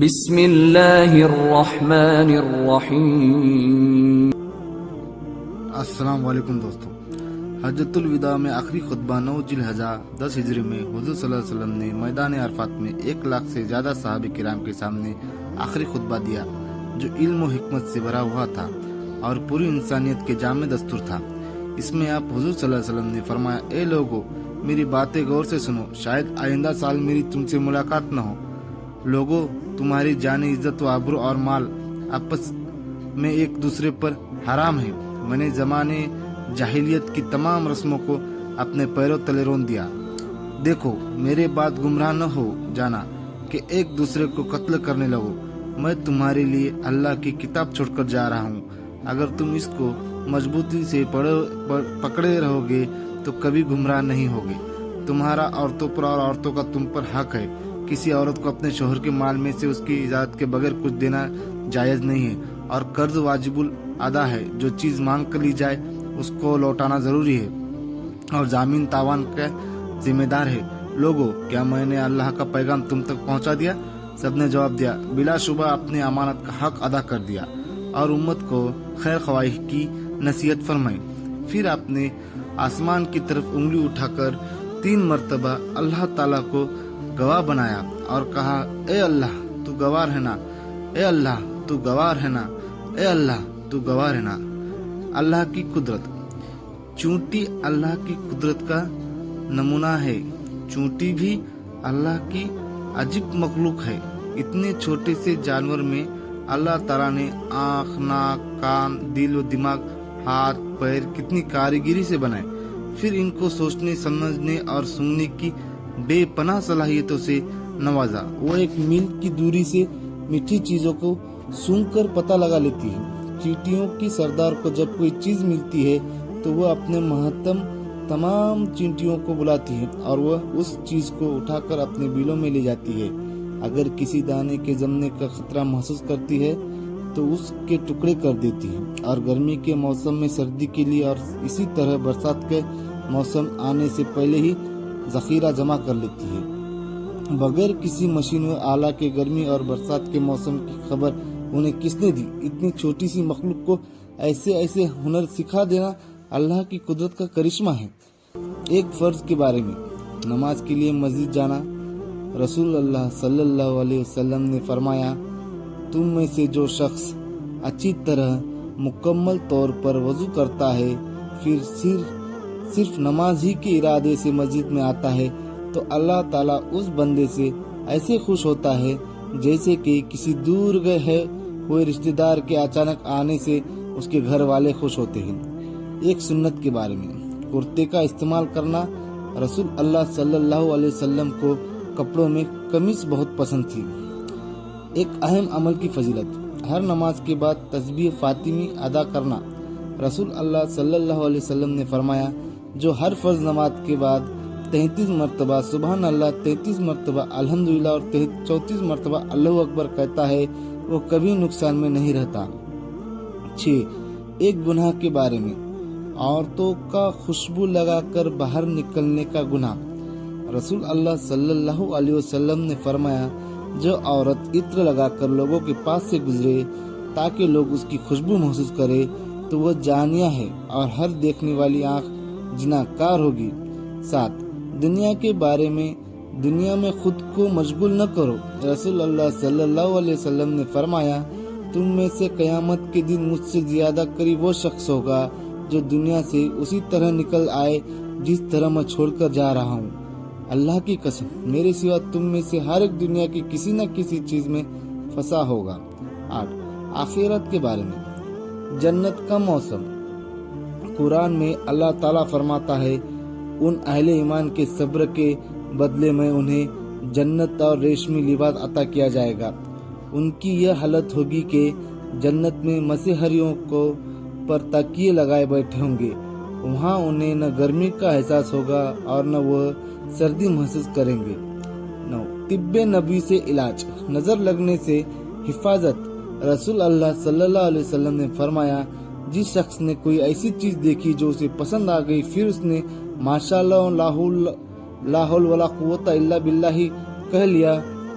بسم اللہ الرحمن الرحیم۔ السلام علیکم دوستو، حجۃ الوداع میں آخری خطبہ 9 ذی الحجہ 10 ہجری میں حضور صلی اللہ علیہ وسلم نے میدان عرفات میں 1 لاکھ سے زیادہ صحابہ کرام کے سامنے آخری خطبہ دیا، جو علم و حکمت سے بھرا ہوا تھا اور پوری انسانیت کے جامع دستور تھا۔ اس میں آپ حضور صلی اللہ علیہ وسلم نے فرمایا، اے لوگو، میری باتیں غور سے سنو، شاید آئندہ سال میری تم سے ملاقات نہ ہو۔ لوگو، تمہاری جان، عزت و آبرو اور مال آپس میں ایک دوسرے پر حرام ہے۔ میں نے زمانے جاہلیت کی تمام رسموں کو اپنے پیروں تلے رون دیا۔ دیکھو، میرے بعد گمراہ نہ ہو جانا کہ ایک دوسرے کو قتل کرنے لگو۔ میں تمہارے لیے اللہ کی کتاب چھوڑ کر جا رہا ہوں، اگر تم اس کو مضبوطی سے پکڑے رہو گے تو کبھی گمراہ نہیں ہوگے۔ تمہارا عورتوں پر اور عورتوں کا تم پر حق ہے۔ کسی عورت کو اپنے شوہر کے مال میں سے اس کی اجازت کے بغیر کچھ دینا جائز نہیں ہے، اور قرض واجب الادا ہے۔ جو چیز مانگ کر لی جائے اس کو لوٹانا ضروری ہے، اور ضامن تاوان کا ذمہ دار ہے۔ لوگو، کیا میں نے اللہ کا پیغام تم تک پہنچا دیا؟ سب نے جواب دیا، بلا شبہ اپنی امانت کا حق ادا کر دیا، اور امت کو خیر خواہی کی نصیحت فرمائی۔ پھر آپ نے آسمان کی طرف انگلی اٹھا کر 3 مرتبہ اللہ تعالیٰ کو گواہ بنایا اور کہا، اے اللہ تو گواہ رہنا، اے اللہ تو گواہ رہنا، اے اللہ تو گواہ رہنا۔ اللہ کی قدرت۔ چونٹی اللہ کی قدرت کا نمونہ ہے۔ چونٹی بھی اللہ کی عجیب مخلوق ہے۔ اتنے چھوٹے سے جانور میں اللہ تعالیٰ نے آنکھ، ناک، کان، دل و دماغ، ہاتھ، پیر کتنی کاریگری سے بنائے، پھر ان کو سوچنے، سمجھنے اور سننے کی بے پناہ صلاحیتوں سے نوازا۔ وہ ایک میل کی دوری سے میٹھی چیزوں کو سونگھ کر پتہ لگا لیتی ہے۔ چیونٹیوں کی سردار کو جب کوئی چیز ملتی ہے تو وہ اپنے مہتم تمام چیونٹیوں کو بلاتی ہے، اور وہ اس چیز کو اٹھا کر اپنے بیلوں میں لے جاتی ہے۔ اگر کسی دانے کے جمنے کا خطرہ محسوس کرتی ہے تو اس کے ٹکڑے کر دیتی ہے، اور گرمی کے موسم میں سردی کے لیے، اور اسی طرح برسات کے موسم آنے سے پہلے ہی ذخیرہ جمع کر لیتی ہے۔ بغیر کسی مشین و آلہ کے گرمی اور برسات کے موسم کی خبر انہیں کس نے دی؟ اتنی چھوٹی سی مخلوق کو ایسے ہنر سکھا دینا اللہ کی قدرت کا کرشمہ ہے۔ ایک فرض کے بارے میں، نماز کے لیے مسجد جانا۔ رسول اللہ صلی اللہ علیہ وسلم نے فرمایا، تم میں سے جو شخص اچھی طرح مکمل طور پر وضو کرتا ہے، پھر صرف نماز ہی کے ارادے سے مسجد میں آتا ہے، تو اللہ تعالیٰ اس بندے سے ایسے خوش ہوتا ہے جیسے کہ کسی دور گئے ہوئے رشتہ دار کے اچانک آنے سے اس کے گھر والے خوش ہوتے ہیں۔ ایک سنت کے بارے میں، کرتے کا استعمال کرنا۔ رسول اللہ صلی اللہ علیہ وسلم کو کپڑوں میں قمیص بہت پسند تھی۔ ایک اہم عمل کی فضیلت، ہر نماز کے بعد تسبیح فاطمی ادا کرنا۔ رسول اللہ صلی اللہ علیہ وسلم نے فرمایا، جو ہر فرض نماز کے بعد 33 مرتبہ سبحان اللہ، 33 مرتبہ الحمدللہ اور 34 مرتبہ اللہ اکبر کہتا ہے، وہ کبھی نقصان میں نہیں رہتا۔ 6. ایک گناہ کے بارے میں، عورتوں کا خوشبو لگا کر باہر نکلنے کا گناہ۔ رسول اللہ صلی اللہ علیہ وسلم نے فرمایا، جو عورت عطر لگا کر لوگوں کے پاس سے گزرے تاکہ لوگ اس کی خوشبو محسوس کرے تو وہ جانیہ ہے، اور ہر دیکھنے والی آنکھ جناکار ہوگی۔ 7. دنیا کے بارے میں، دنیا میں خود کو مشغول نہ کرو۔ رسول اللہ صلی اللہ علیہ وسلم نے فرمایا، تم میں سے قیامت کے دن مجھ سے زیادہ قریب وہ شخص ہوگا جو دنیا سے اسی طرح نکل آئے جس طرح میں چھوڑ کر جا رہا ہوں۔ اللہ کی قسم، میرے سوا تم میں سے ہر ایک دنیا کی کسی نہ کسی چیز میں پھنسا ہوگا۔ 8. آخرت کے بارے میں، جنت کا موسم۔ قرآن میں اللہ تعالیٰ فرماتا ہے، ان اہل ایمان کے صبر کے بدلے میں انہیں جنت اور ریشمی لباس عطا کیا جائے گا۔ ان کی یہ حالت ہوگی کہ جنت میں مسیحریوں کو پر تکیے لگائے بیٹھے ہوں گے۔ وہاں انہیں نہ گرمی کا احساس ہوگا اور نہ وہ سردی محسوس کریں گے۔ 9. طب نبوی سے علاج، نظر لگنے سے حفاظت۔ رسول اللہ صلی اللہ علیہ وسلم نے فرمایا، جس شخص نے کوئی ایسی چیز دیکھی جو اسے پسند آ گئی، پھر اس نے ماشاء اللہ لا حول ولا قوت الا باللہ کہہ لیا،